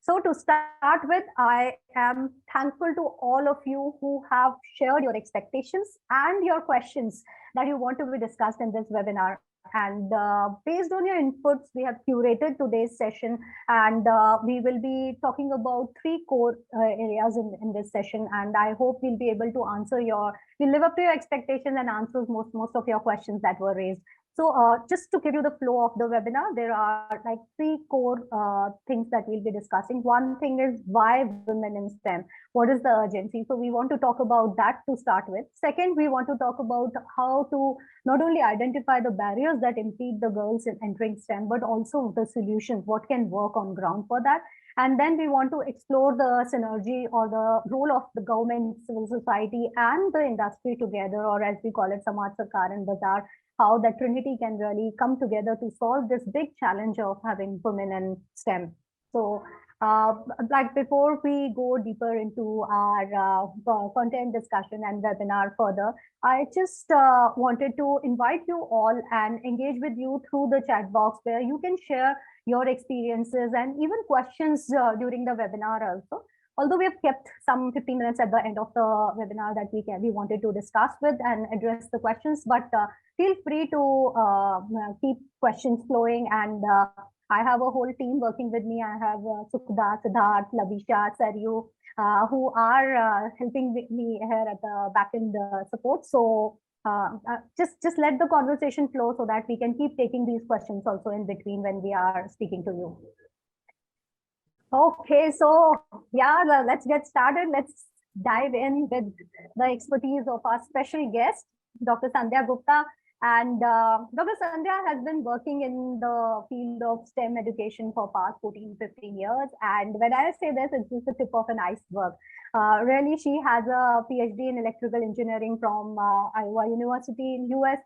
So to start with, I am thankful to all of you who have shared your expectations and your questions that you want to be discussed in this webinar. And based on your inputs, we have curated today's session, and we will be talking about three core areas in this session. And I hope we'll be able to we'll live up to your expectations and answer most of your questions that were raised. So just to give you the flow of the webinar, there are like three core things that we'll be discussing. One thing is why women in STEM? What is the urgency? So we want to talk about that to start with. Second, we want to talk about how to not only identify the barriers that impede the girls in entering STEM, but also the solutions, what can work on ground for that. And then we want to explore the synergy or the role of the government, civil society, and the industry together, or as we call it, Samaj Sarkar and Bazaar, how that trinity can really come together to solve this big challenge of having women in STEM. So like before we go deeper into our content discussion and webinar further, I just wanted to invite you all and engage with you through the chat box, where you can share your experiences and even questions during the webinar also. Although we have kept some 15 minutes at the end of the webinar that we wanted to discuss with and address the questions, but feel free to keep questions flowing. And I have a whole team working with me. I have Sukda, Siddharth, Labisha, Saryu, who are helping me here at the backend support. So just let the conversation flow so that we can keep taking these questions also in between when we are speaking to you. Okay, so yeah, let's get started. Let's dive in with the expertise of our special guest, Dr. Sandhya Gupta. And Dr. Sandhya has been working in the field of STEM education for past 14, 15 years. And when I say this, it's just the tip of an iceberg. Really, she has a PhD in electrical engineering from Iowa University in US.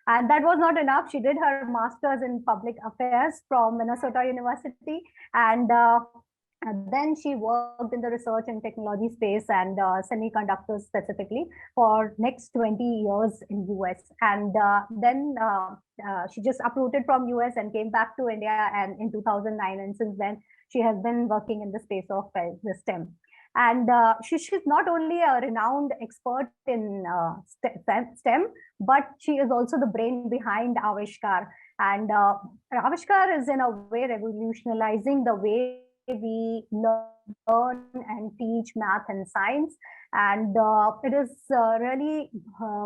And that was not enough. She did her master's in public affairs from Minnesota University. And then she worked in the research and technology space and semiconductors specifically for next 20 years in US. And then she just uprooted from US and came back to India and in 2009. And since then, she has been working in the space of the STEM. And she's not only a renowned expert in STEM, but she is also the brain behind Aavishkaar. And Aavishkaar is in a way revolutionizing the way we learn and teach math and science, and it is really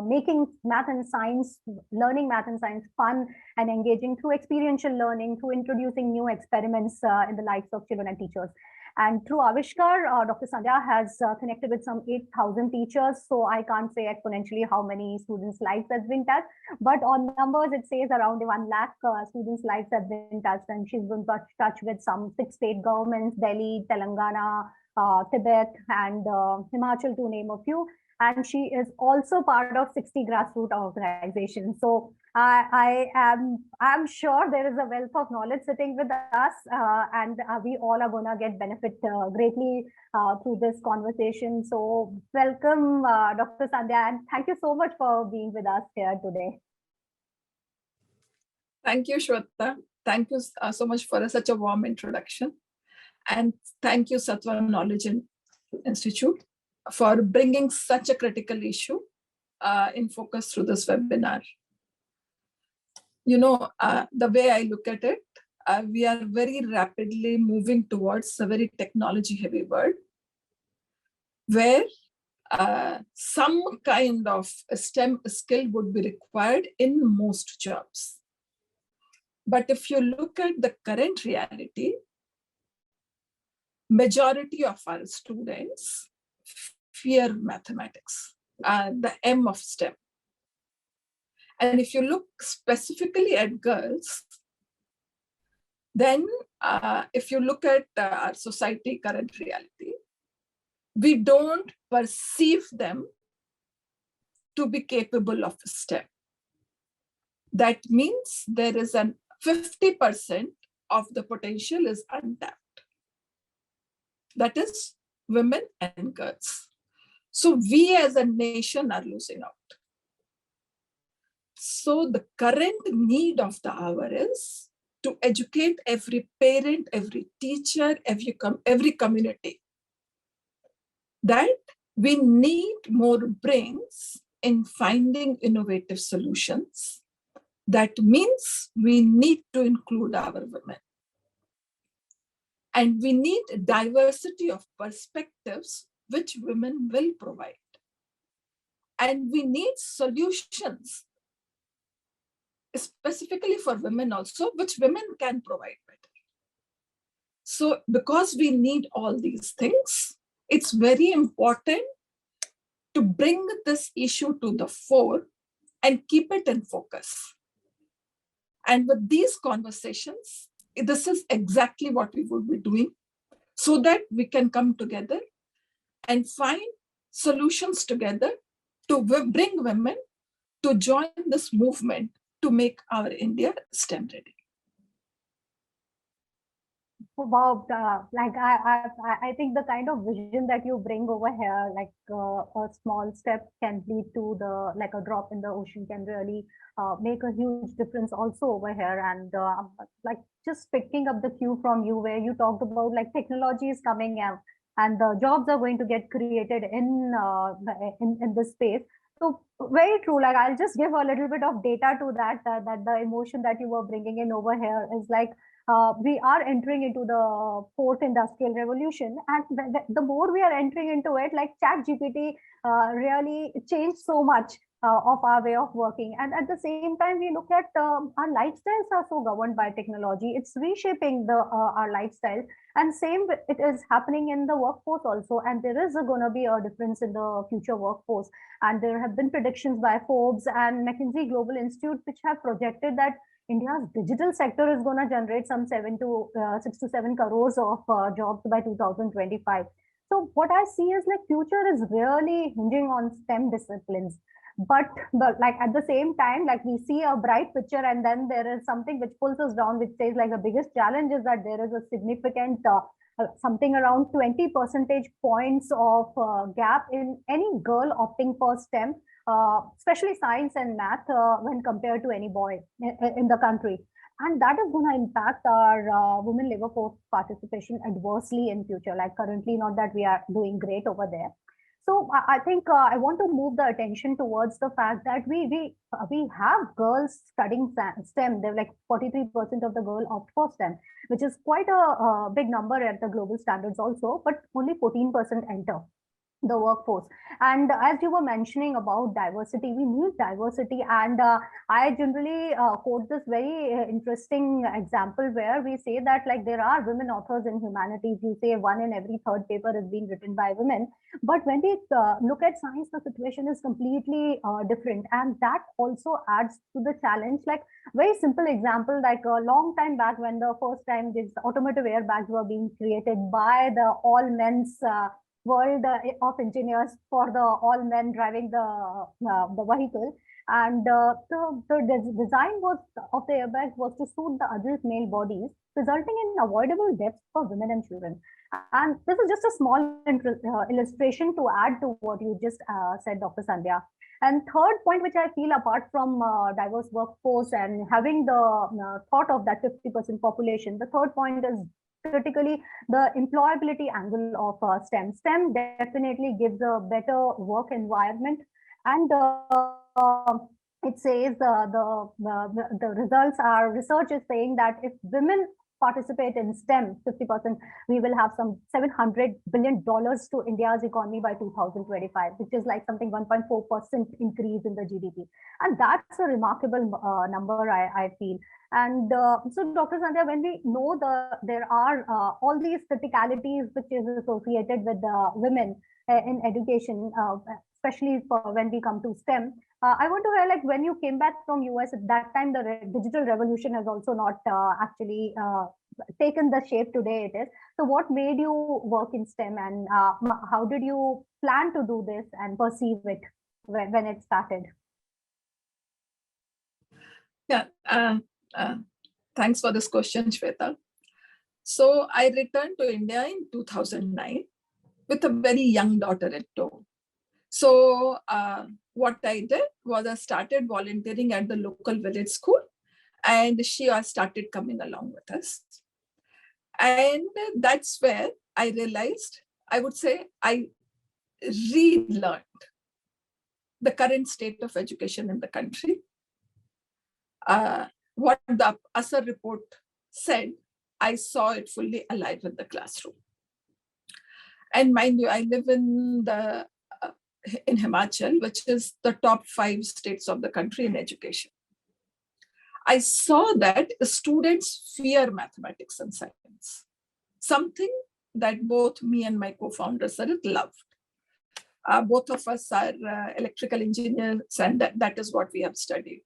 making math and science, learning math and science fun and engaging through experiential learning, through introducing new experiments in the lives of children and teachers. And through Aavishkaar, Dr. Sandhya has connected with some 8,000 teachers. So I can't say exponentially how many students' lives has been touched, but on numbers, it says around 1 lakh students' lives have been touched. And she's been touch with some 6 state governments, Delhi, Telangana, Tibet, and Himachal, to name a few. And she is also part of 60 grassroots organizations. So I'm sure there is a wealth of knowledge sitting with us, and we all are going to get benefit greatly through this conversation. So welcome, Dr. Sandhya, and thank you so much for being with us here today. Thank you, Shweta. Thank you so much for such a warm introduction. And thank you, Sattva Knowledge Institute, for bringing such a critical issue in focus through this webinar. You know, the way I look at it, we are very rapidly moving towards a very technology-heavy world, where some kind of a STEM skill would be required in most jobs. But if you look at the current reality, majority of our students fear mathematics, the M of STEM. And if you look specifically at girls, then if you look at our society current reality, we don't perceive them to be capable of STEM. That means there is an 50% of the potential is untapped. That is women and girls. So we as a nation are losing out. So the current need of the hour is to educate every parent, every teacher, every community that we need more brains in finding innovative solutions. That means we need to include our women. And we need diversity of perspectives, which women will provide. And we need solutions, specifically for women also, which women can provide better. So because we need all these things, it's very important to bring this issue to the fore and keep it in focus. And with these conversations, this is exactly what we would be doing so that we can come together and find solutions together to bring women to join this movement to make our India STEM ready. Wow, I think the kind of vision that you bring over here, like a small step can lead to like a drop in the ocean can really make a huge difference also over here. And like just picking up the cue from you where you talked about like technology is coming out and the jobs are going to get created in this space. So very true. Like I'll just give a little bit of data to that the emotion that you were bringing in over here is like we are entering into the fourth industrial revolution, and the more we are entering into it, like chat gpt really changed so much of our way of working. And at the same time we look at our lifestyles are so governed by technology, it's reshaping our lifestyle. And same it is happening in the workforce also, and there is going to be a difference in the future workforce. And there have been predictions by Forbes and McKinsey Global Institute which have projected that India's digital sector is going to generate some 6 to 7 crores of jobs by 2025. So what I see is like future is really hinging on STEM disciplines. But like at the same time, like we see a bright picture, and then there is something which pulls us down, which says like the biggest challenge is that there is a significant something around 20 percentage points of gap in any girl opting for STEM, especially science and math, when compared to any boy in the country. And that is going to impact our women labor force participation adversely in future. Like currently, not that we are doing great over there. So I think I want to move the attention towards the fact that we have girls studying STEM. They're like 43% of the girl opt for STEM, which is quite a big number at the global standards also, but only 14% enter the workforce. And as you were mentioning about diversity, we need diversity. And I generally quote this very interesting example where we say that like there are women authors in humanities. You say one in every third paper is being written by women. But when we look at science, the situation is completely different. And that also adds to the challenge. Like very simple example, like a long time back when the first time these automotive airbags were being created by the all men's world of engineers for the all men driving the vehicle. And the design was of the airbag was to suit the adult male bodies, resulting in avoidable deaths for women and children. And this is just a small illustration to add to what you just said, Dr. Sandhya. And third point, which I feel apart from diverse workforce and having the thought of that 50% population, the third point is critically the employability angle of STEM. STEM definitely gives a better work environment, and it says the results are research is saying that if women participate in STEM 50%, we will have some $700 billion to India's economy by 2025, which is like something 1.4% increase in the GDP. And that's a remarkable number, I feel. And so, Dr. Sandhya, when we know there are all these criticalities which is associated with women in education, especially for when we come to STEM, I want to hear, like, when you came back from US at that time, the digital revolution has also not actually taken the shape today it is. So what made you work in STEM, and how did you plan to do this and perceive it when it started? Yeah, thanks for this question, Shweta. So I returned to India in 2009 with a very young daughter at home. So what I did was I started volunteering at the local village school, and she started coming along with us. And that's where I realized, I would say, I relearned the current state of education in the country. What the ASAR report said, I saw it fully alive in the classroom. And mind you, I live in Himachal, which is the top 5 states of the country in education. I saw that students fear mathematics and science, something that both me and my co-founders loved. Both of us are electrical engineers, and that is what we have studied.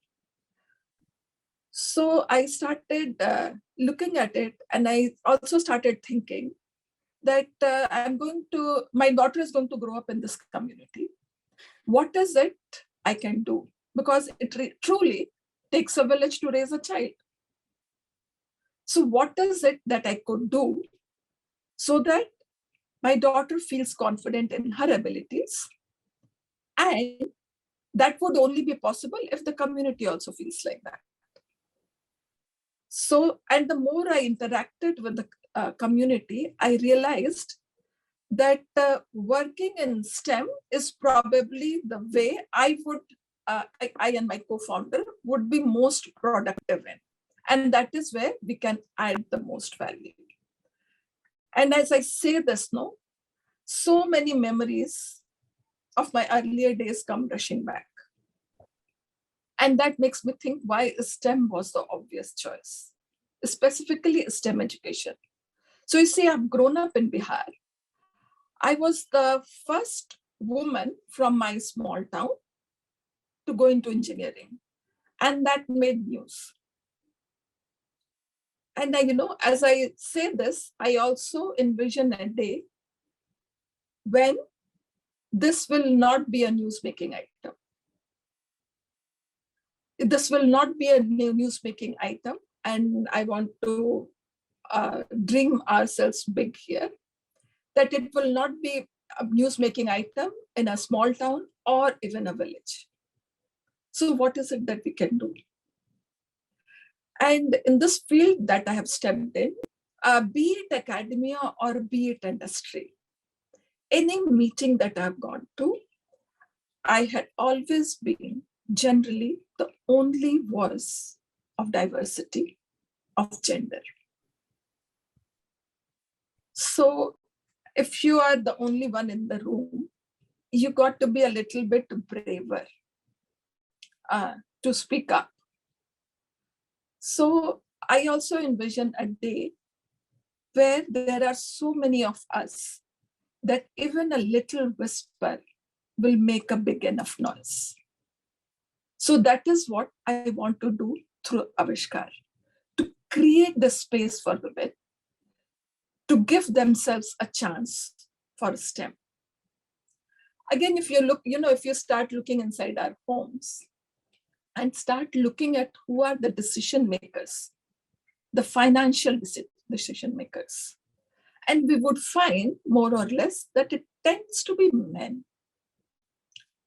So I started looking at it, and I also started thinking that my daughter is going to grow up in this community. What is it I can do? Because it truly takes a village to raise a child. So what is it that I could do so that my daughter feels confident in her abilities? And that would only be possible if the community also feels like that. So, and the more I interacted with the community, I realized that working in STEM is probably the way I and my co-founder would be most productive in. And that is where we can add the most value. And as I say this, so many memories of my earlier days come rushing back. And that makes me think why STEM was the obvious choice, specifically STEM education. So you see, I've grown up in Bihar. I was the first woman from my small town to go into engineering, and that made news. And as I say this, I also envision a day when this will not be a news-making item. This will not be a news-making item, and I want to dream ourselves big here, that it will not be a news-making item in a small town or even a village. So what is it that we can do? And in this field that I have stepped in, be it academia or be it industry, any meeting that I've gone to, I had always been generally the only voice of diversity, of gender. So if you are the only one in the room, you got to be a little bit braver to speak up. So I also envision a day where there are so many of us that even a little whisper will make a big enough noise. So that is what I want to do through Aavishkaar, to create the space for women to give themselves a chance for STEM. Again, if you look, if you start looking inside our homes and start looking at who are the decision makers, the financial decision makers, and we would find more or less that it tends to be men.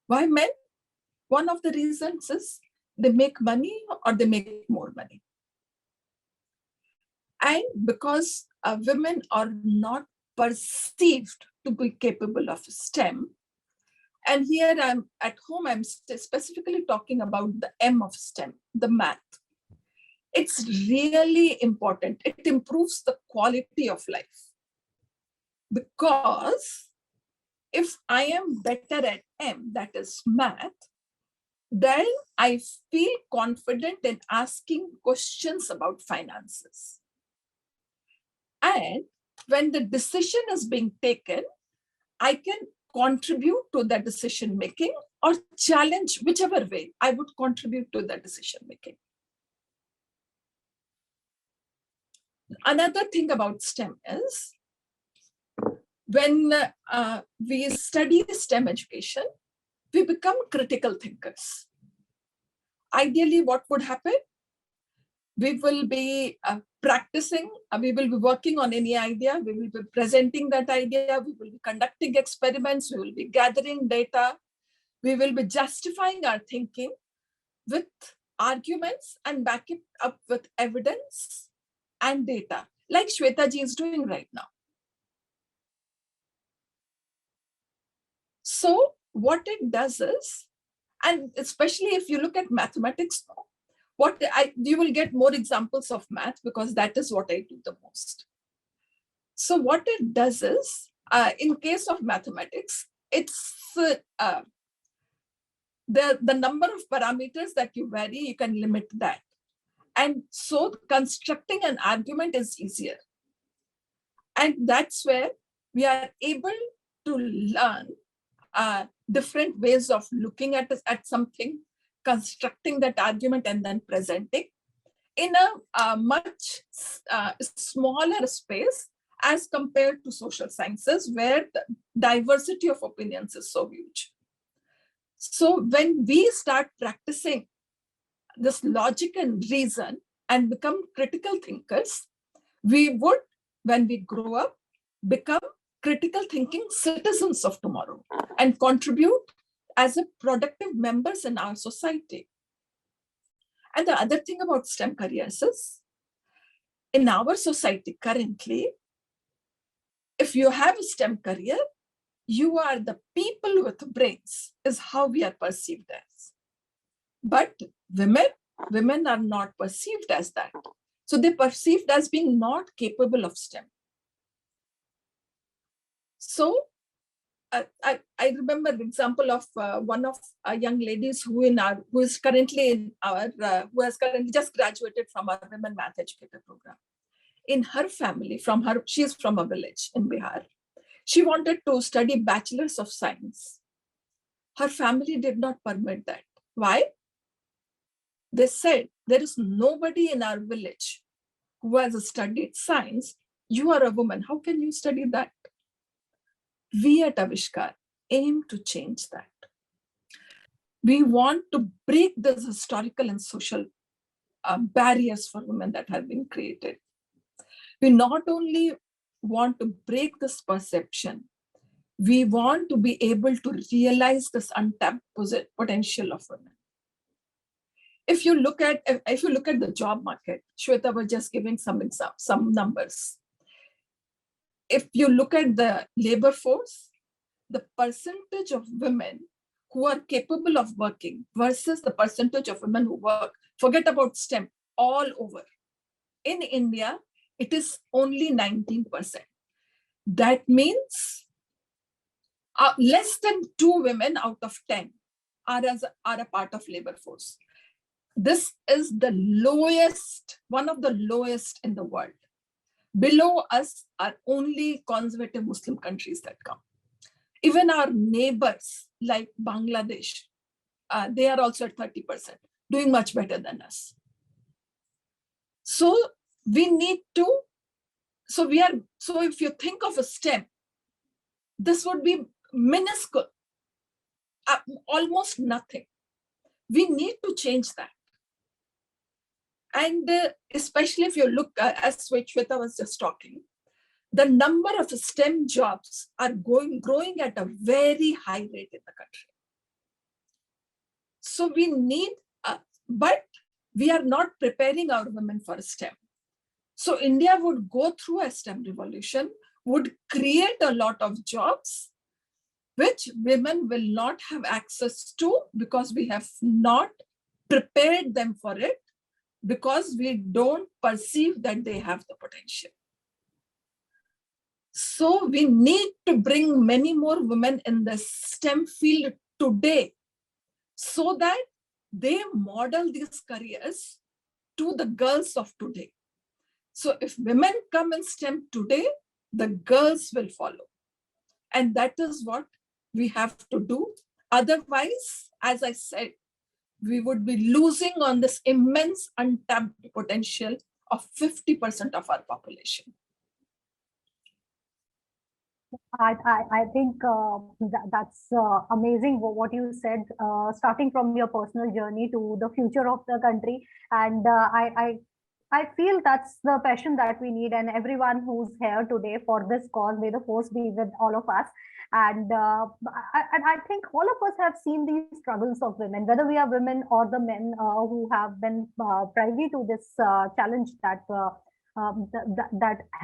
Why men? One of the reasons is they make money or they make more money. And because women are not perceived to be capable of STEM, and here I'm at home, I'm specifically talking about the M of STEM, the math. It's really important. It improves the quality of life. Because if I am better at M, that is math, then I feel confident in asking questions about finances. And when the decision is being taken, I can contribute to the decision making or challenge, whichever way I would contribute to the decision making. Another thing about STEM is when we study STEM education, we become critical thinkers. Ideally, what would happen? We will be practicing, we will be working on any idea, we will be presenting that idea, we will be conducting experiments, we will be gathering data, we will be justifying our thinking with arguments and back it up with evidence and data, like Shweta ji is doing right now. So what it does is, and especially if you look at mathematics now, you will get more examples of math because that is what I do the most. So what it does is, in case of mathematics, it's the number of parameters that you vary, you can limit that. And so constructing an argument is easier. And that's where we are able to learn different ways of looking at something, constructing that argument and then presenting in a much smaller space as compared to social sciences, where the diversity of opinions is so huge. So when we start practicing this logic and reason and become critical thinkers, we would, when we grow up, become critical thinking citizens of tomorrow and contribute as a productive members in our society. And the other thing about STEM careers is, in our society currently, if you have a STEM career, you are the people with brains, is how we are perceived as. But women are not perceived as that. So they're perceived as being not capable of STEM. So I remember the example of one of our young ladies who has currently just graduated from our Women Math Educator program. In her family, she is from a village in Bihar. She wanted to study Bachelor's of Science. Her family did not permit that. Why? They said, there is nobody in our village who has studied science. You are a woman. How can you study that? We at Aavishkaar aim to change that. We want to break those historical and social barriers for women that have been created. We not only want to break this perception, we want to be able to realize this untapped potential of women. If you look at the job market, Shweta was just giving some numbers. If you look at the labor force, the percentage of women who are capable of working versus the percentage of women who work, forget about STEM, all over. In India, it is only 19%. That means less than 2 women out of 10 are a part of labor force. This is the lowest, one of the lowest in the world. Below us are only conservative Muslim countries that come. Even our neighbors like Bangladesh, they are also at 30%, doing much better than us. So we need to, so if you think of a STEM, this would be minuscule, almost nothing. We need to change that. And especially if you look, as Shweta was just talking, the number of STEM jobs are growing at a very high rate in the country. So we need, but we are not preparing our women for STEM. So India would go through a STEM revolution, would create a lot of jobs, which women will not have access to because we have not prepared them for it, because we don't perceive that they have the potential. So we need to bring many more women in the STEM field today so that they model these careers to the girls of today. So if women come in STEM today, the girls will follow. And that is what we have to do. Otherwise, as I said, we would be losing on this immense untapped potential of 50% of our population. I think that's amazing what you said, starting from your personal journey to the future of the country. And I I feel that's the passion that we need, and everyone who's here today for this cause, may the force be with all of us. And I think all of us have seen these struggles of women, whether we are women or the men who have been privy to this challenge that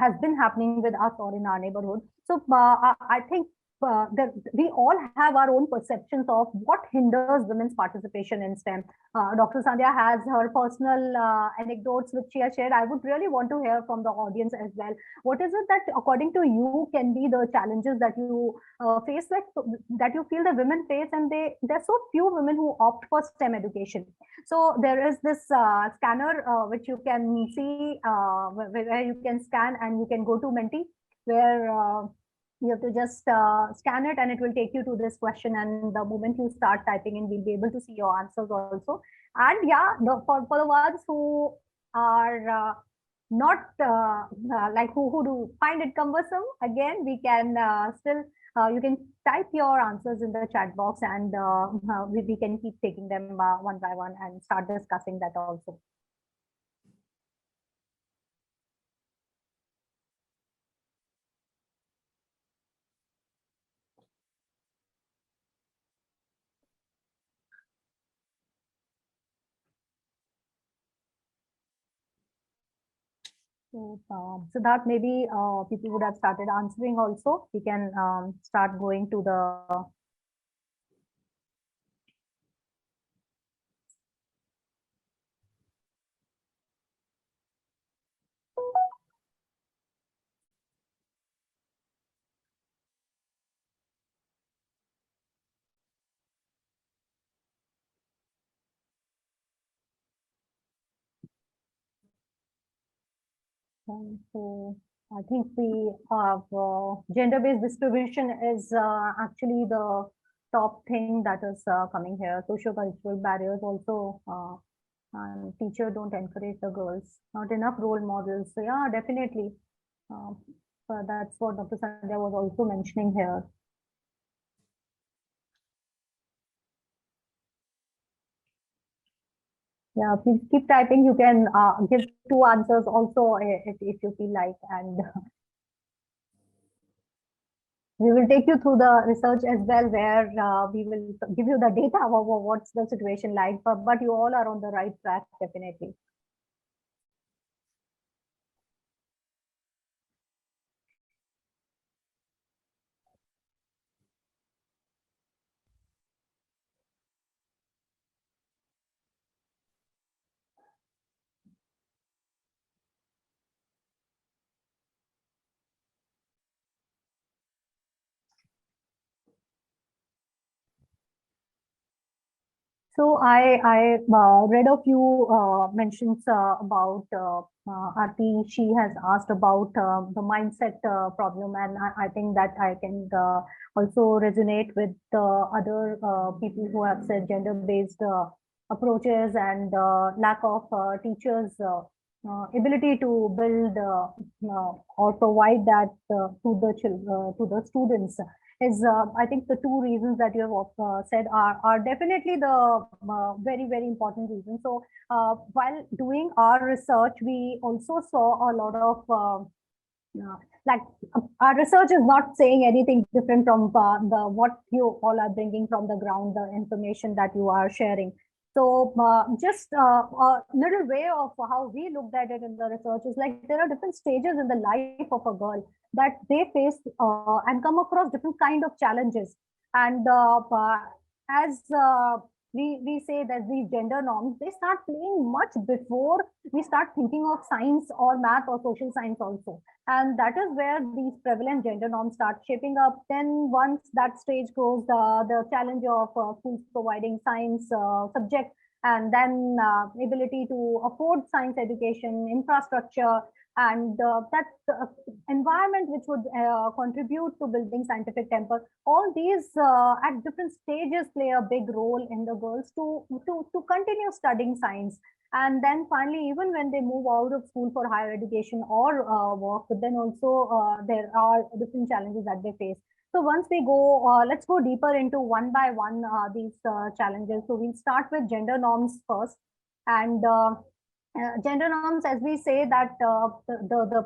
has been happening with us or in our neighborhood. So I think that we all have our own perceptions of what hinders women's participation in STEM. Dr. Sandhya has her personal anecdotes which she has shared. I would really want to hear from the audience as well. What is it that, according to you, can be the challenges that you face, like that you feel the women face, and there's so few women who opt for STEM education. So there is this scanner which you can see where you can scan and you can go to Menti, where you have to just scan it and it will take you to this question, and the moment you start typing in, we'll be able to see your answers also. And yeah, for the ones who are not like who do find it cumbersome, again we can still you can type your answers in the chat box, and we can keep taking them one by one and start discussing that also. So that maybe people would have started answering also. We can start going to the so I think we have gender-based distribution is actually the top thing that is coming here. Socio-cultural barriers also, and teacher don't encourage the girls, not enough role models. So yeah, definitely. But that's what Dr. Sandhya was also mentioning here. Yeah, please keep typing. You can give two answers also if you feel like, and we will take you through the research as well, where we will give you the data of what's the situation like. But you all are on the right track, definitely. So I read a few mentions about Aarti. She has asked about the mindset problem, and I think that I can also resonate with other people who have said gender-based approaches and lack of teachers' ability to build or provide that to the students is I think the two reasons that you have said are definitely the very important reasons. So while doing our research, we also saw a lot of like our research is not saying anything different from the what you all are bringing from the ground, the information that you are sharing. So just a little way of how we looked at it in the research is like there are different stages in the life of a girl that they face and come across different kind of challenges. And as we say that these gender norms, they start playing much before we start thinking of science or math or social science also. And that is where these prevalent gender norms start shaping up. Then once that stage goes, the challenge of schools providing science subject, and then ability to afford science education, infrastructure, and that environment which would contribute to building scientific temper. All these at different stages play a big role in the girls to continue studying science. And then finally, even when they move out of school for higher education or work, but then also there are different challenges that they face. So once we go, let's go deeper into one by one these challenges. So we'll start with gender norms first. And Gender norms, as we say, that the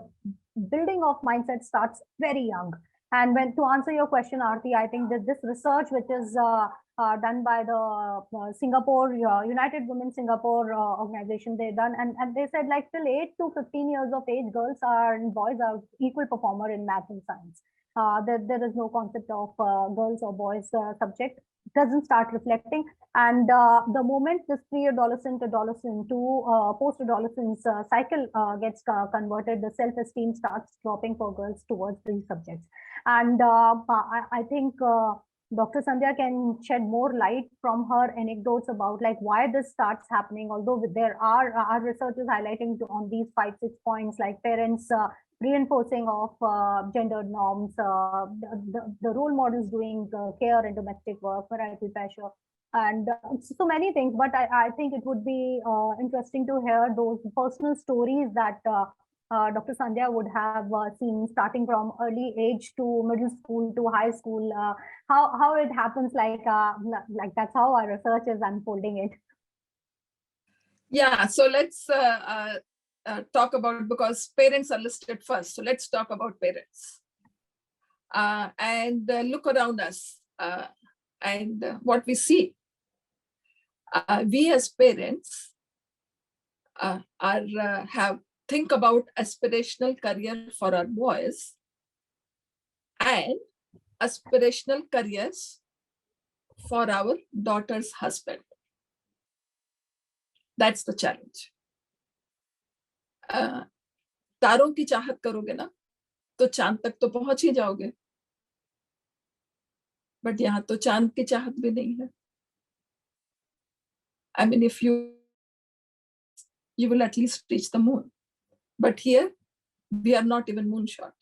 building of mindset starts very young. And when to answer your question, Aarti, I think that this research, which is done by the Singapore United Women Singapore organization, they done, and they said like till 8 to 15 years of age, girls are and boys are equal performer in math and science. There is no concept of girls or boys subject, doesn't start reflecting. And the moment this pre-adolescent, adolescent to post-adolescence cycle gets converted, the self-esteem starts dropping for girls towards these subjects. And I think Dr. Sandhya can shed more light from her anecdotes about like why this starts happening. Although there are our research is highlighting on these 5-6 points, like parents reinforcing of gendered norms, the role models doing care and domestic work, parental pressure, and so many things. But I think it would be interesting to hear those personal stories that Dr. Sandhya would have seen starting from early age to middle school to high school. How it happens, like that's how our research is unfolding it. Yeah, so let's talk about, because parents are listed first. So let's talk about parents and look around us and what we see. We as parents think about aspirational career for our boys and aspirational careers for our daughter's husband. That's the challenge. तारों की चाहत करोगे ना तो चांद तक तो पहुंच ही जाओगे, बट यहाँ तो चांद की चाहत भी नहीं है. I mean, if you will at least reach the moon, but here we are not even moonshot.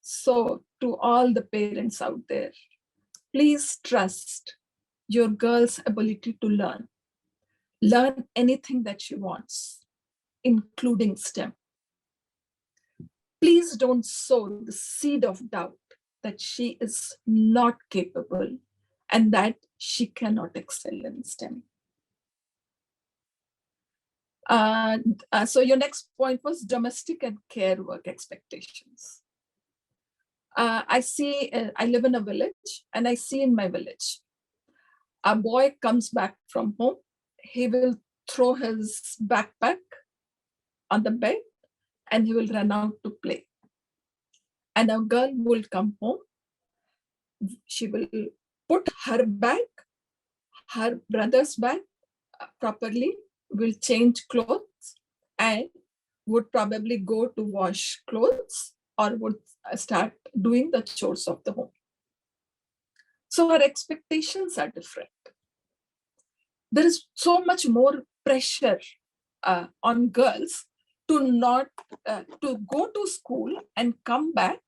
So to all the parents out there, please trust your girl's ability to learn anything that she wants, including STEM. Please don't sow the seed of doubt that she is not capable and that she cannot excel in STEM. So your next point was domestic and care work expectations. I live in a village, and I see in my village, a boy comes back from home, he will throw his backpack on the bed and he will run out to play. And a girl will come home, she will put her bag, her brother's bag properly, will change clothes and would probably go to wash clothes or would start doing the chores of the home. So her expectations are different. There is so much more pressure on girls to go to school and come back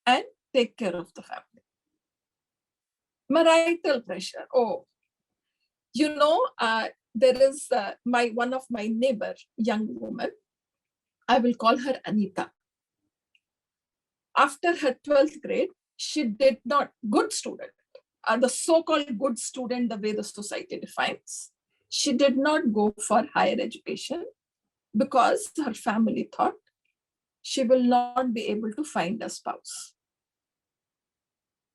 and take care of the family. Marital pressure. Oh, there is one of my neighbor, young woman, I will call her Anita. After her 12th grade, she did not, good student, the so-called good student, the way the society defines, she did not go for higher education because her family thought she will not be able to find a spouse.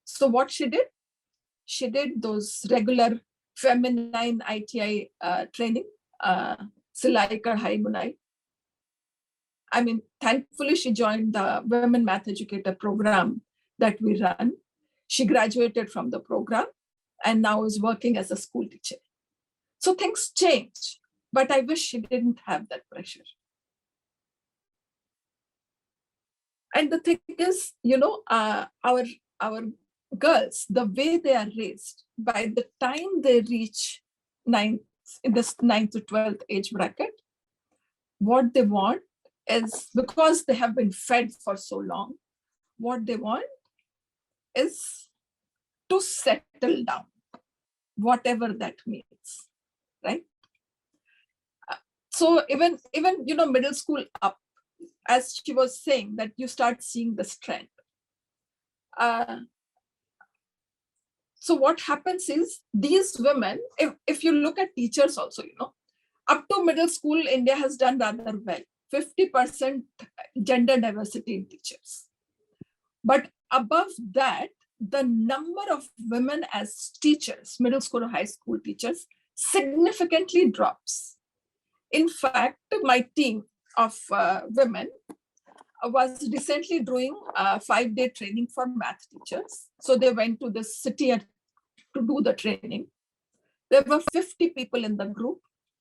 So what she did those regular feminine ITI training, Silai Kadhai Bunai. I mean, thankfully she joined the Women Math Educator program that we run. She graduated from the program and now is working as a school teacher. So things change, but I wish she didn't have that pressure. And the thing is, our girls, the way they are raised, by the time they reach in this 9th to 12th age bracket, what they want is, because they have been fed for so long, what they want is to settle down, whatever that means, right? So even middle school up, as she was saying, that you start seeing this trend. So what happens is, these women, if you look at teachers also, Up to middle school, India has done rather well. 50% gender diversity in teachers. But above that, the number of women as teachers, middle school or high school teachers, significantly drops. In fact, my team of women was recently doing a 5-day training for math teachers. So they went to the city to do the training. There were 50 people in the group,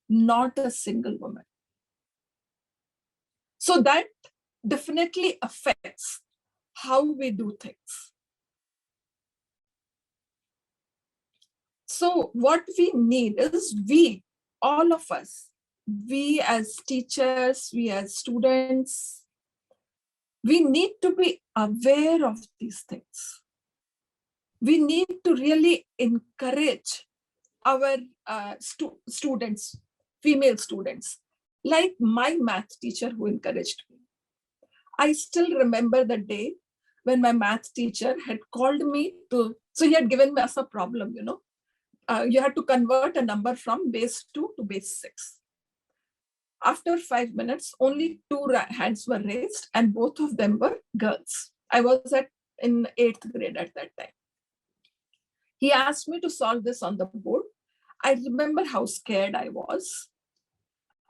not a single woman. So that definitely affects how we do things. So what we need is all of us, we as teachers, we as students, we need to be aware of these things. We need to really encourage our students, female students, like my math teacher who encouraged me. I still remember the day when my math teacher had called me so he had given us a problem, you had to convert a number from base 2 to base 6. After 5 minutes, only 2 hands were raised and both of them were girls. I was in 8th grade at that time. He asked me to solve this on the board. I remember how scared I was.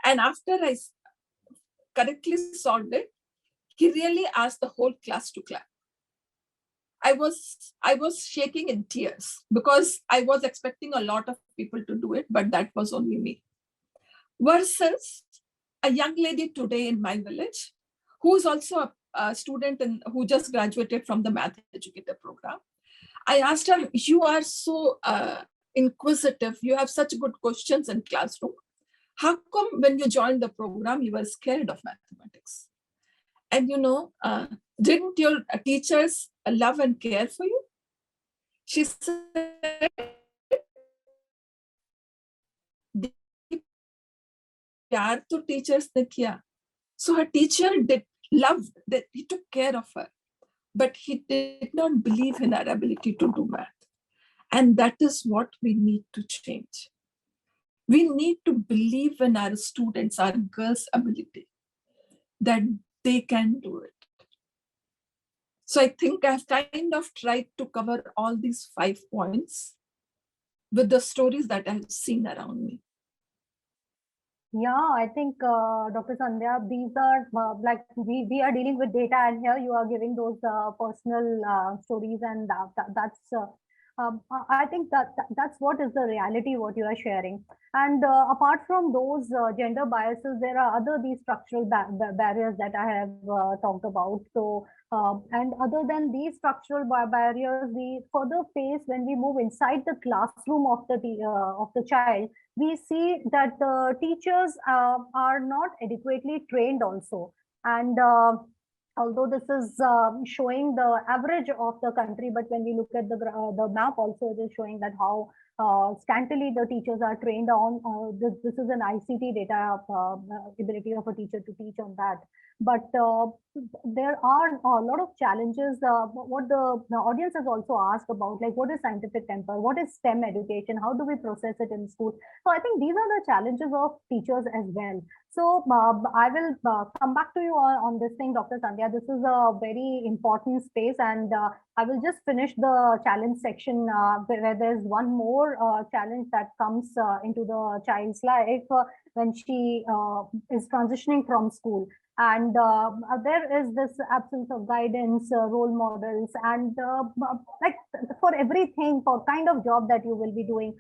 And after I correctly solved it, he really asked the whole class to clap. I was shaking in tears because I was expecting a lot of people to do it, but that was only me. Versus a young lady today in my village, who is also a student and who just graduated from the Math Educator program. I asked her, you are so inquisitive, you have such good questions in classroom. How come when you joined the program, you were scared of mathematics? And didn't your teachers love and care for you? She said, प्यार तो teachers ने किया. So her teacher loved that he took care of her, but he did not believe in our ability to do math. And that is what we need to change. We need to believe in our students, our girls' ability, that they can do it. So I think I've kind of tried to cover all these 5 points with the stories that I've seen around me. Yeah, I think Dr. Sandhya, these are like we are dealing with data, and here you are giving those personal stories, and that's I think that's what is the reality what you are sharing. And apart from those gender biases, there are these structural barriers that I have talked about. So and other than these structural barriers, we further face when we move inside the classroom of the child. We see that teachers are not adequately trained also. And although this is showing the average of the country, but when we look at the map also, it is showing that how scantily the teachers are trained on. This is an ICT data ability of a teacher to teach on that. But there are a lot of challenges. What the audience has also asked about, like what is scientific temper, what is STEM education, how do we process it in school? So I think these are the challenges of teachers as well. So I will come back to you on this thing, Dr. Sandhya. This is a very important space, and I will just finish the challenge section where there's one more challenge that comes into the child's life when she is transitioning from school. And there is this absence of guidance, role models, and like for everything, for kind of job that you will be doing,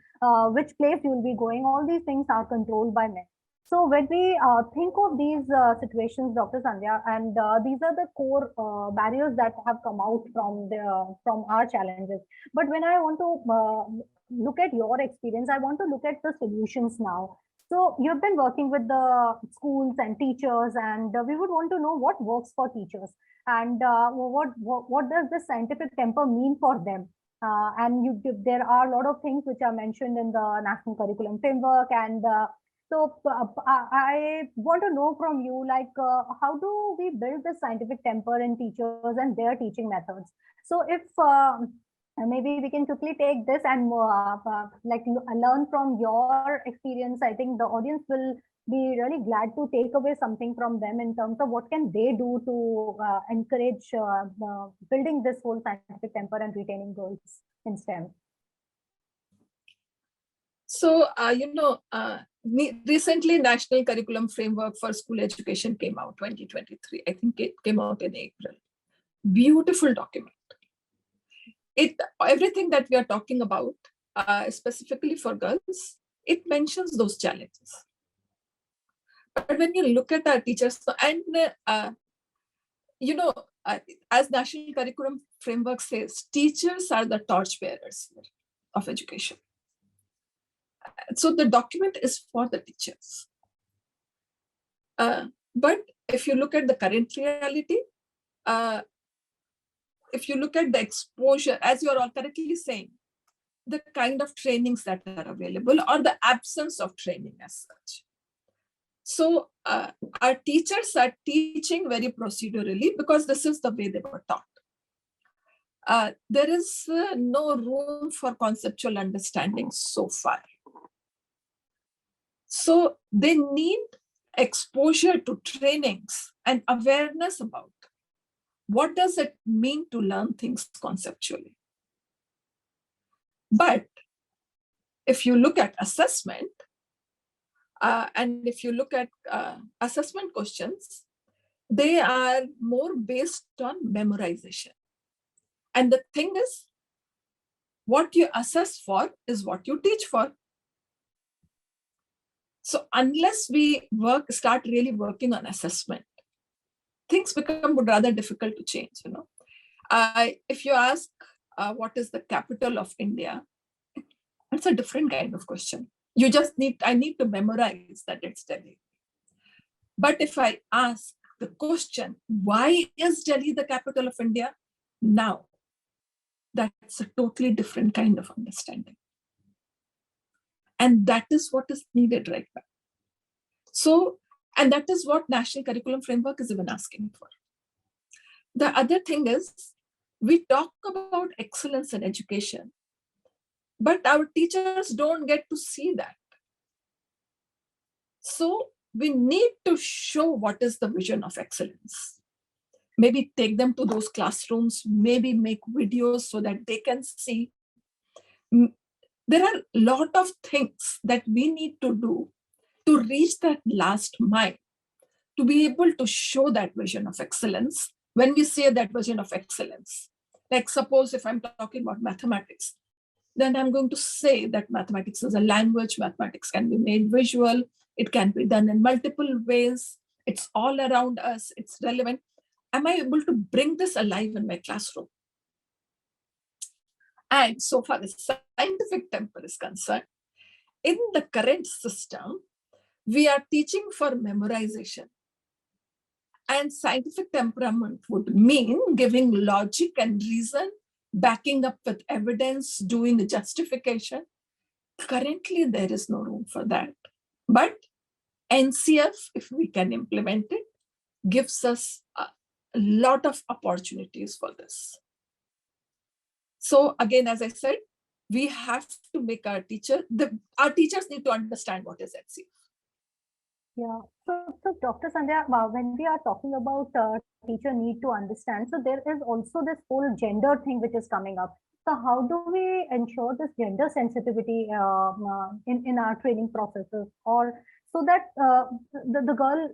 which place you will be going, all these things are controlled by men. So when we think of these situations, Dr. Sandhya, and these are the core barriers that have come out from our challenges. But when I want to look at your experience, I want to look at the solutions now. So you've been working with the schools and teachers, and we would want to know what works for teachers, and what does this scientific temper mean for them. And there are a lot of things which are mentioned in the National Curriculum Framework, and so I want to know from you, like, how do we build this scientific temper in teachers and their teaching methods? So if Maybe we can quickly take this and learn from your experience. I think the audience will be really glad to take away something from them in terms of what can they do to encourage building this whole scientific temper and retaining girls in STEM. So, recently National Curriculum Framework for School Education came out, 2023. I think it came out in April. Beautiful document. Everything that we are talking about, specifically for girls, it mentions those challenges. But when you look at our teachers, and as National Curriculum Framework says, teachers are the torchbearers of education. So the document is for the teachers. But if you look at the current reality, if you look at the exposure, as you're all correctly saying, the kind of trainings that are available or the absence of training as such. So our teachers are teaching very procedurally because this is the way they were taught. There is no room for conceptual understanding so far. So they need exposure to trainings and awareness about what does it mean to learn things conceptually. But if you look at assessment, and if you look at assessment questions, they are more based on memorization. And the thing is, what you assess for is what you teach for. So unless we start really working on assessment, things become rather difficult to change. If you ask what is the capital of India, it's a different kind of question. I need to memorize that it's Delhi. But if I ask the question, why is Delhi the capital of India? Now, that's a totally different kind of understanding. And that is what is needed right now. So, and that is what National Curriculum Framework is even asking for. The other thing is, we talk about excellence in education, but our teachers don't get to see that. So we need to show what is the vision of excellence. Maybe take them to those classrooms, maybe make videos so that they can see. There are a lot of things that we need to do to reach that last mile, to be able to show that vision of excellence. When we say that vision of excellence, like suppose if I'm talking about mathematics, then I'm going to say that mathematics is a language, mathematics can be made visual, it can be done in multiple ways, it's all around us, it's relevant. Am I able to bring this alive in my classroom? And so far as scientific temper is concerned, in the current system, we are teaching for memorization. And scientific temperament would mean giving logic and reason, backing up with evidence, doing the justification. Currently, there is no room for that. But NCF, if we can implement it, gives us a lot of opportunities for this. So again, as I said, we have to make our teachers need to understand what is NCF. Yeah. So Dr. Sandhya, when we are talking about teacher need to understand, so there is also this whole gender thing which is coming up. So how do we ensure this gender sensitivity in our training processes, or so that the girl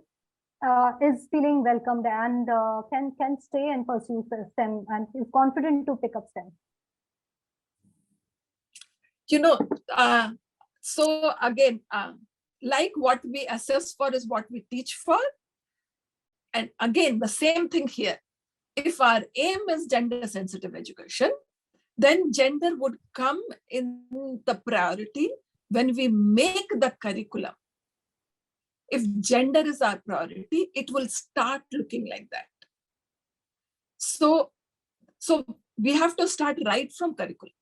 is feeling welcomed and can stay and pursue STEM and is confident to pick up STEM? So again, like what we assess for is what we teach for. And again, the same thing here. If our aim is gender sensitive education, then gender would come in the priority when we make the curriculum. If gender is our priority, it will start looking like that. So we have to start right from curriculum.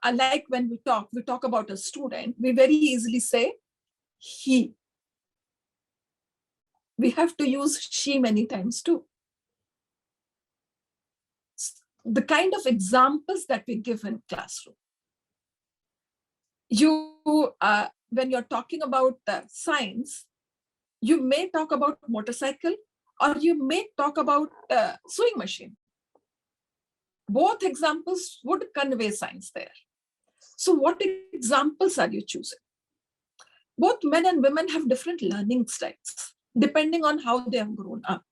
Like when we talk about a student, we very easily say he. We have to use she many times too. the kind of examples that we give in classroom. When you're talking about science, you may talk about motorcycle or you may talk about sewing machine. Both examples would convey science there. So what examples are you choosing? Both men and women have different learning styles, depending on how they have grown up.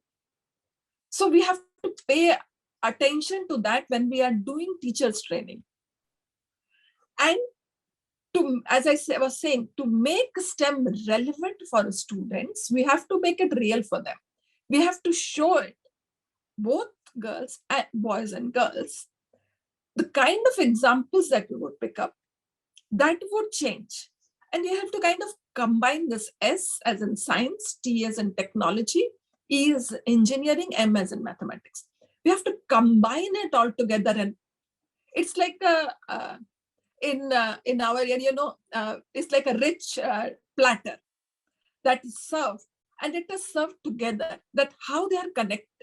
So we have to pay attention to that when we are doing teachers training. And as I was saying, to make STEM relevant for students, we have to make it real for them. We have to show it, both girls and boys and girls, the kind of examples that we would pick up, that would change. And you have to kind of combine this S as in science, T as in technology, E as engineering, M as in mathematics. We have to combine it all together. And it's like in our area, it's like a rich platter that is served, and it is served together, that how they are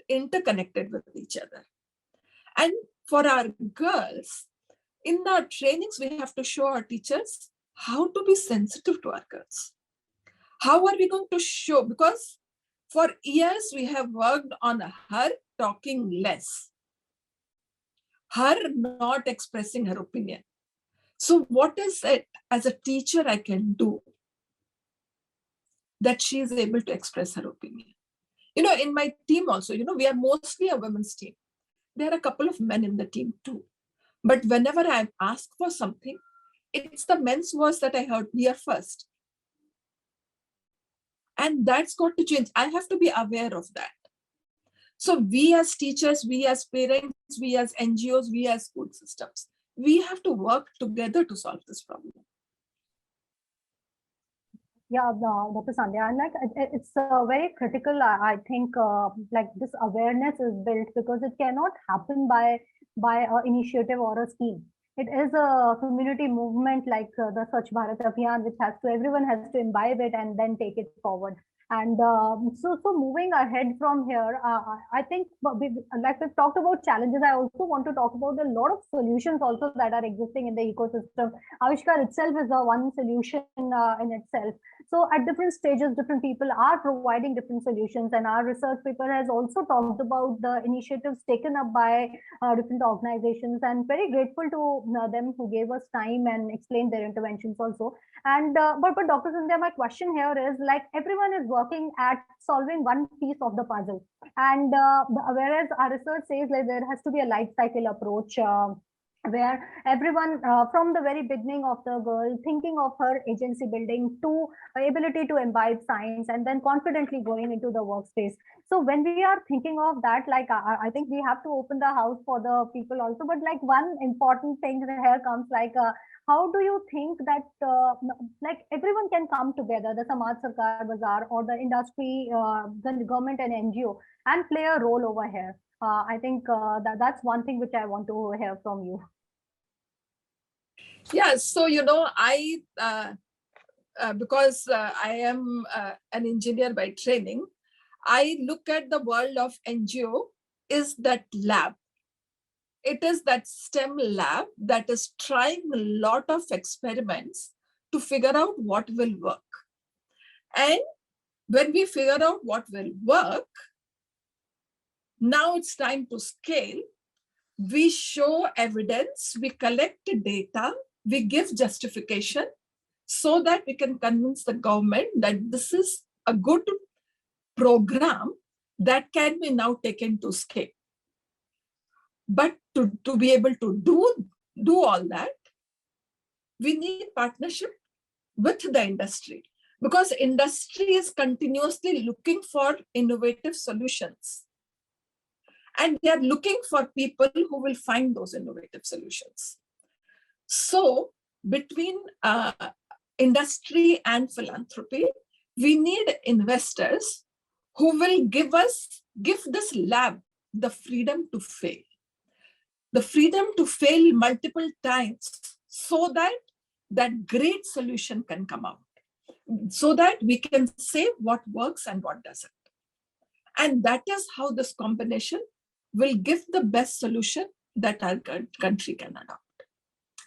interconnected with each other. And for our girls, in our trainings, we have to show our teachers how to be sensitive to our girls. How are we going to show? Because for years, we have worked on her talking less, her not expressing her opinion. So what is it as a teacher I can do that she is able to express her opinion? In my team also, we are mostly a women's team. There are a couple of men in the team too. But whenever I ask for something, it's the men's voice that I hear first. And that's got to change. I have to be aware of that. So we as teachers, we as parents, we as NGOs, we as school systems, we have to work together to solve this problem. Yeah, Dr. Sandhya, and it's very critical. I think this awareness is built because it cannot happen by an initiative or a scheme. It is a community movement like the Swachh Bharat Abhiyan, which everyone has to imbibe it and then take it forward. And so moving ahead from here, I think we've talked about challenges. I also want to talk about a lot of solutions also that are existing in the ecosystem. Aavishkaar itself is one solution in itself. So at different stages, different people are providing different solutions. And our research paper has also talked about the initiatives taken up by different organizations, and very grateful to them who gave us time and explained their interventions also. And but Dr. Sandhya, my question here is, everyone is working at solving one piece of the puzzle, and whereas our research says there has to be a life cycle approach, where everyone from the very beginning of the girl thinking of her agency building to ability to imbibe science and then confidently going into the workspace. So when we are thinking of that, I think we have to open the house for the people also, but one important thing here comes how do you think that everyone can come together, the Samaj Sarkar Bazaar or the industry, the government and NGO, and play a role over here? I think that's one thing which I want to hear from you. Yeah, so because I am an engineer by training, I look at the world of NGO is that lab. It is that STEM lab that is trying a lot of experiments to figure out what will work. And when we figure out what will work, now it's time to scale. We show evidence, we collect data, we give justification so that we can convince the government that this is a good program that can be now taken to scale. But to be able to do all that, we need partnership with the industry, because industry is continuously looking for innovative solutions. And they are looking for people who will find those innovative solutions. So between industry and philanthropy, we need investors who will give this lab the freedom to fail. The freedom to fail multiple times so that that great solution can come out, so that we can say what works and what doesn't. And that is how this combination will give the best solution that our country can adopt.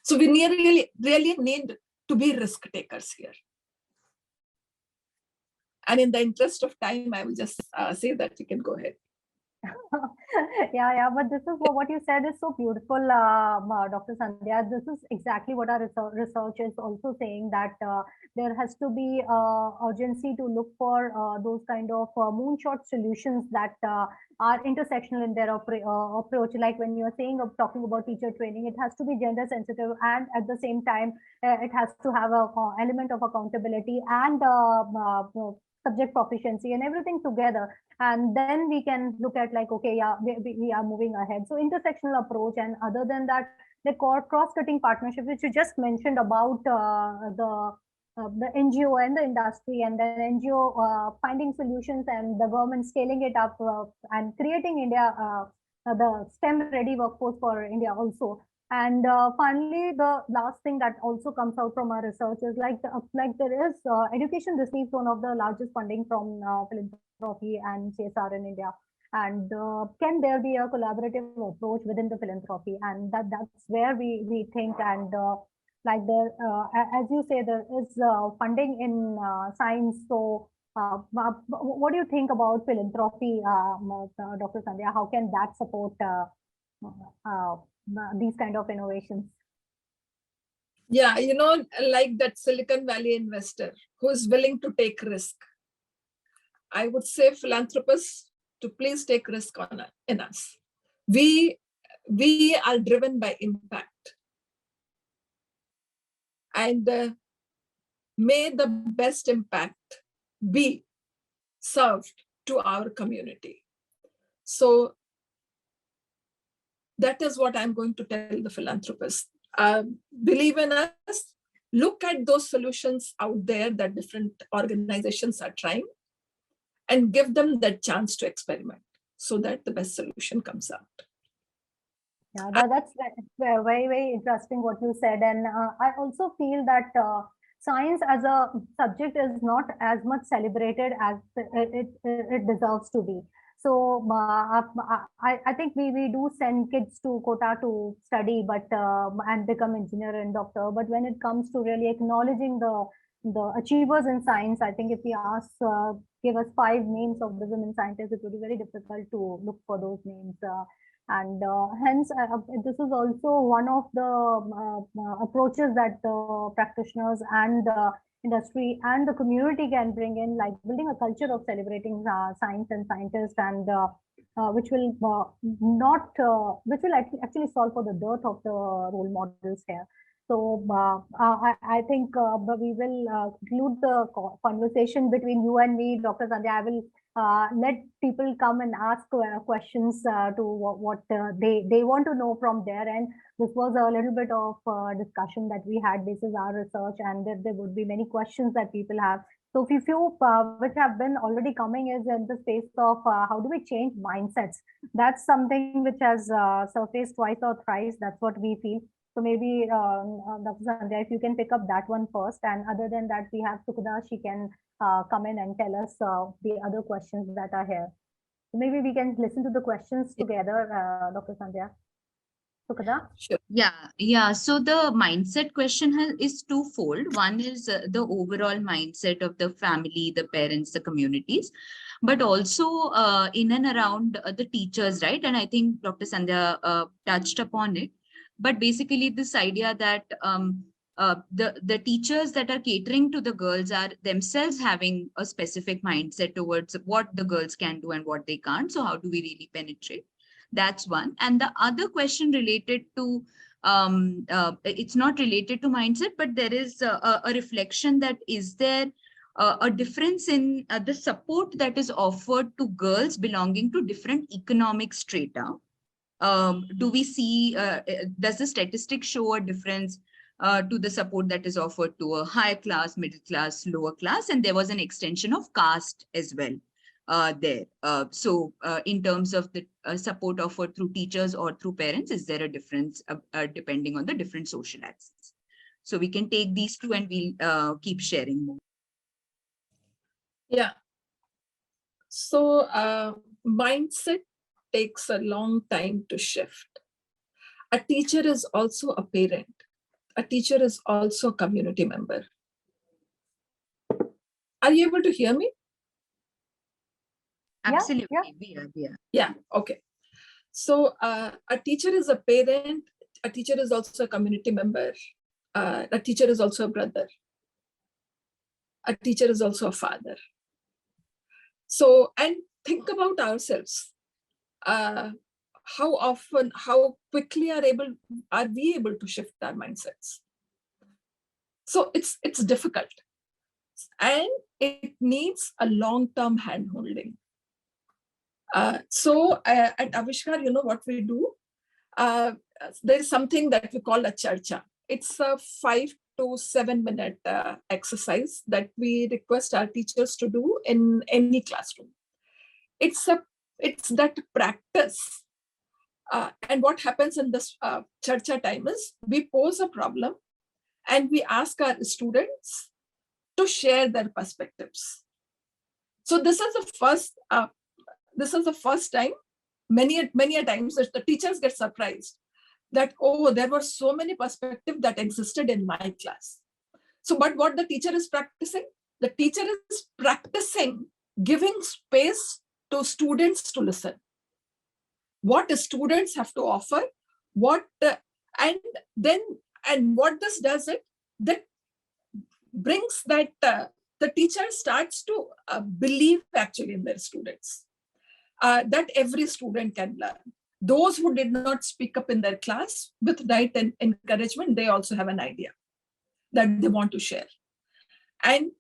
So we really need to be risk takers here. And in the interest of time, I will just say that you can go ahead. Yeah, but this is what you said is so beautiful, Dr. Sandhya. This is exactly what our research is also saying, that there has to be urgency to look for those kind of moonshot solutions that are intersectional in their approach. Like when you're saying of talking about teacher training, it has to be gender sensitive, and at the same time, it has to have a element of accountability and subject proficiency and everything together, and then we can look at like, okay, yeah, we are moving ahead. So intersectional approach, and other than that, the cross-cutting partnership which you just mentioned about the NGO and the industry, and then NGO finding solutions and the government scaling it up and creating India the STEM ready workforce for India also. And finally, the last thing that also comes out from our research is like there is education receives one of the largest funding from philanthropy and CSR in India. And can there be a collaborative approach within the philanthropy? And that's where we think, and like there, as you say, there is funding in science. So what do you think about philanthropy, Dr. Sandhya? How can that support uh, these kind of innovations? Yeah, like that Silicon Valley investor who is willing to take risk. I would say philanthropists to please take risk in us. We are driven by impact. And may the best impact be served to our community. So that is what I'm going to tell the philanthropists. Believe in us, look at those solutions out there that different organizations are trying, and give them that chance to experiment so that the best solution comes out. Yeah, that's very, very interesting what you said. And I also feel that science as a subject is not as much celebrated as it deserves to be. So I think we do send kids to Kota to study, but and become engineer and doctor. But when it comes to really acknowledging the achievers in science, I think if we ask, give us 5 names of the women scientists, it would be very difficult to look for those names. And hence, this is also one of the approaches that the practitioners and the industry and the community can bring in, like building a culture of celebrating science and scientists, and which will not, which will actually solve for the dearth of the role models here. So I think we will conclude the conversation between you and me, Dr. Sandhya. I will let people come and ask questions to what they want to know from there. And this was a little bit of discussion that we had. This is our research, and there would be many questions that people have. So a few which have been already coming is in the space of how do we change mindsets? That's something which has surfaced twice or thrice. That's what we feel. So maybe Dr. Sandhya, if you can pick up that one first. And other than that, we have Sukada. She can come in and tell us the other questions that are here. So maybe we can listen to the questions together, Dr. Sandhya. Sukada? Sure. Yeah. So the mindset question is twofold. One is the overall mindset of the family, the parents, the communities, but also in and around the teachers, right? And I think Dr. Sandhya touched upon it. But basically this idea that the teachers that are catering to the girls are themselves having a specific mindset towards what the girls can do and what they can't. So how do we really penetrate? That's one. And the other question related to, it's not related to mindset, but there is a reflection that is there a difference in the support that is offered to girls belonging to different economic strata. Do we see, does the statistics show a difference to the support that is offered to a higher class, middle class, lower class? And there was an extension of caste as well there. So in terms of the support offered through teachers or through parents, is there a difference depending on the different social access? So we can take these two and we'll keep sharing more. Yeah. So mindset takes a long time to shift. A teacher is also a parent. A teacher is also a community member. Are you able to hear me? Absolutely. yeah. We are. Yeah, okay. So a teacher is a parent, a teacher is also a community member, a teacher is also a brother, a teacher is also a father. So, and think about ourselves. How often, how quickly are we able to shift our mindsets? So it's difficult, and it needs a long-term hand-holding. So at Aavishkaar, you know what we do? There is something that we call a charcha. It's a 5 to 7 minute exercise that we request our teachers to do in any classroom. It's that practice. And what happens in this charcha time is we pose a problem and we ask our students to share their perspectives. So this is the first time. Many a times the teachers get surprised that, oh, there were so many perspectives that existed in my class. So, but what the teacher is practicing? The teacher is practicing giving space to students to listen. What the students have to offer, and what this does it, that brings that the teacher starts to believe actually in their students. That every student can learn. Those who did not speak up in their class, with right and encouragement, they also have an idea that they want to share. And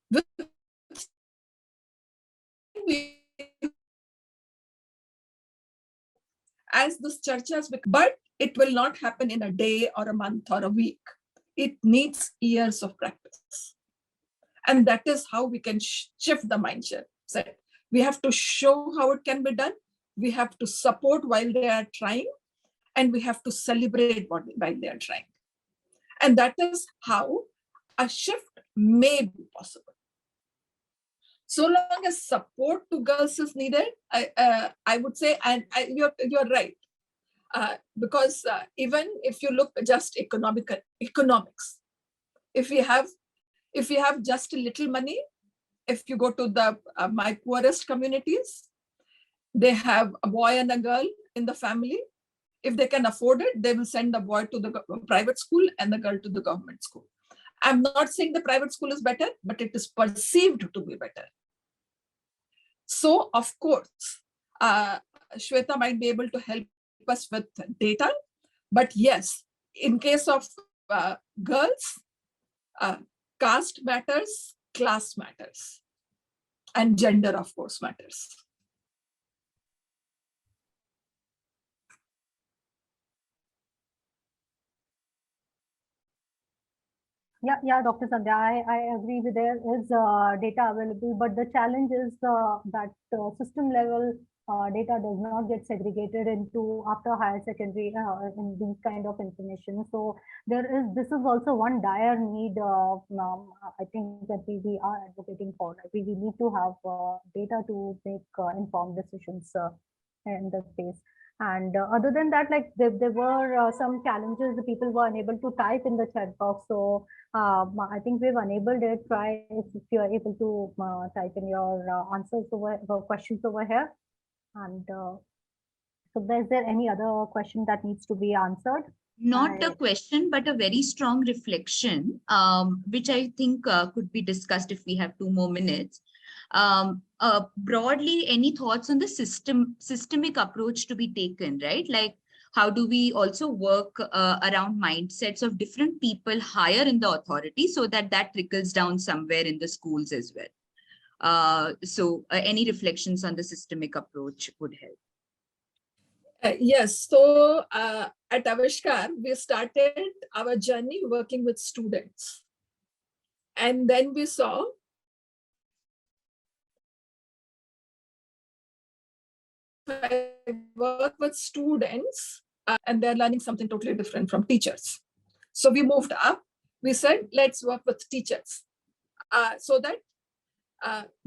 as this churches, but it will not happen in a day or a month or a week. It needs years of practice. And that is how we can shift the mindset. We have to show how it can be done. We have to support while they are trying, and we have to celebrate while they are trying. And that is how a shift may be possible. So long as support to girls is needed, I would say, and you're right. Because even if you look just economics, if we have just a little money, if you go to the my poorest communities, they have a boy and a girl in the family. If they can afford it, they will send the boy to the private school and the girl to the government school. I'm not saying the private school is better, but it is perceived to be better. So, of course, Shweta might be able to help us with data. But yes, in case of girls, caste matters, class matters, and gender, of course, matters. Yeah, Dr. Sandhya, I agree with there is data available, but the challenge is that system level data does not get segregated into after higher secondary in these kind of information. So this is also one dire need I think that we are advocating for. We need to have data to make informed decisions in the space. And other than that, like there were some challenges. The people were unable to type in the chat box. So I think we've enabled it. Try if you are able to type in your answers questions over here. And so, is there any other question that needs to be answered? Not a question, but a very strong reflection, which I think could be discussed if we have 2 more minutes. Broadly, any thoughts on the systemic approach to be taken, right? Like, how do we also work around mindsets of different people higher in the authority so that trickles down somewhere in the schools as well? So any reflections on the systemic approach would help. Yes, so at Aavishkaar, we started our journey working with students. And then we saw I work with students and they're learning something totally different from teachers. So we moved up. We said, let's work with teachers so that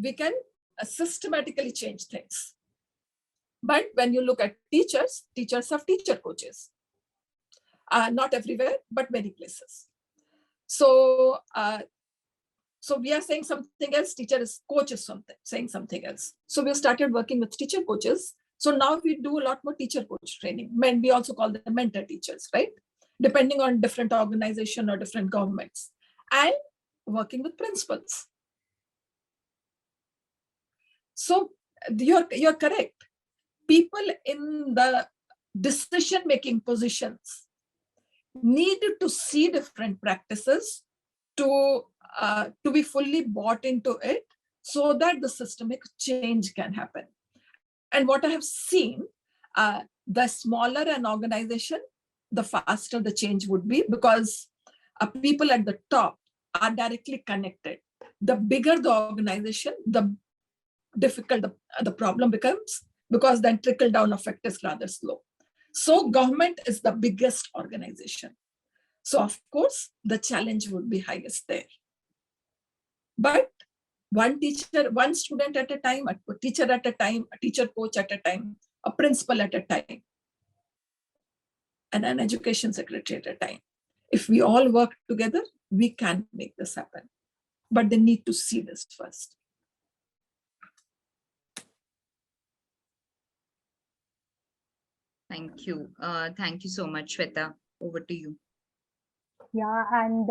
we can systematically change things. But when you look at teachers have teacher coaches. not everywhere, but many places. So, so we are saying something else, coach is saying something else. So we started working with teacher coaches. So now we do a lot more teacher coach training. We also call them mentor teachers, right? Depending on different organization or different governments, and working with principals. So you're correct. People in the decision-making positions need to see different practices to be fully bought into it, so that the systemic change can happen. And what I have seen, the smaller an organization, the faster the change would be, because people at the top are directly connected. The bigger the organization, the difficult the problem becomes, because then trickle down effect is rather slow. So government is the biggest organization. So of course, the challenge would be highest there. But one teacher, one student at a time, a teacher at a time, a teacher coach at a time, a principal at a time, and an education secretary at a time. If we all work together, we can make this happen. But they need to see this first. Thank you. Thank you so much, Shweta. Over to you. Yeah, and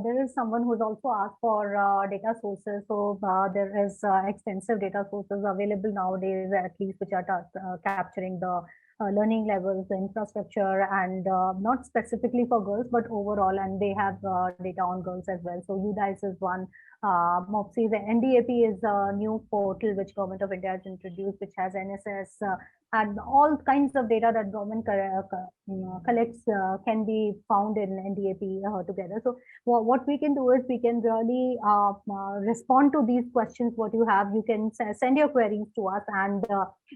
there is someone who's also asked for data sources. So there is extensive data sources available nowadays, at least, which are capturing the learning levels, the infrastructure, and not specifically for girls, but overall. And they have data on girls as well. So UDICE is one. MOPSI, the NDAP is a new portal which Government of India has introduced, which has NSS and all kinds of data that government collects can be found in NDAP together. So what we can do is we can really respond to these questions. What you have, you can send your queries to us, and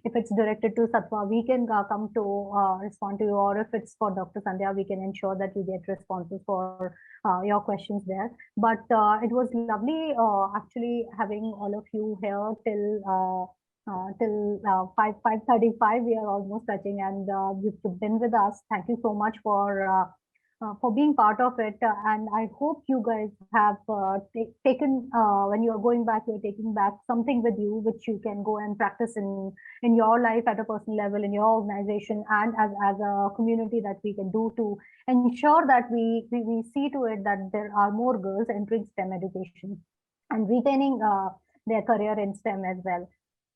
if it's directed to Satwa, we can come to respond to you, or if it's for Dr. Sandhya, we can ensure that you get responses for your questions there. But it was lovely actually having all of you here till 5:35. We are almost touching, and you've been with us. Thank you so much for being part of it. And I hope you guys have taken, when you are going back, you're taking back something with you, which you can go and practice in your life at a personal level, in your organization, and as a community, that we can do to ensure that we see to it that there are more girls entering STEM education and retaining their career in STEM as well.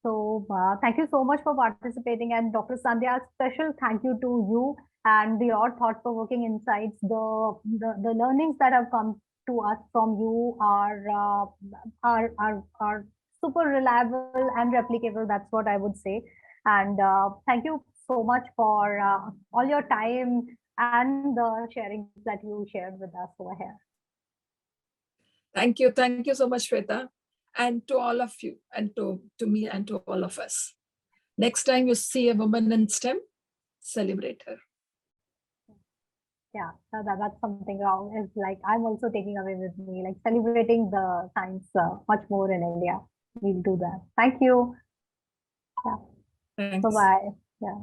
So thank you so much for participating, and Dr. Sandhya, special thank you to you and your thought-provoking insights. The learnings that have come to us from you are super reliable and replicable. That's what I would say. And thank you so much for all your time and the sharing that you shared with us over here. Thank you so much, Shweta, and to all of you, and to me, and to all of us. Next time you see a woman in STEM, celebrate her. Yeah, that's something wrong. It's like I'm also taking away with me, like celebrating the science much more in India. We'll do that. Thank you. Yeah. Thanks. Bye-bye. Yeah.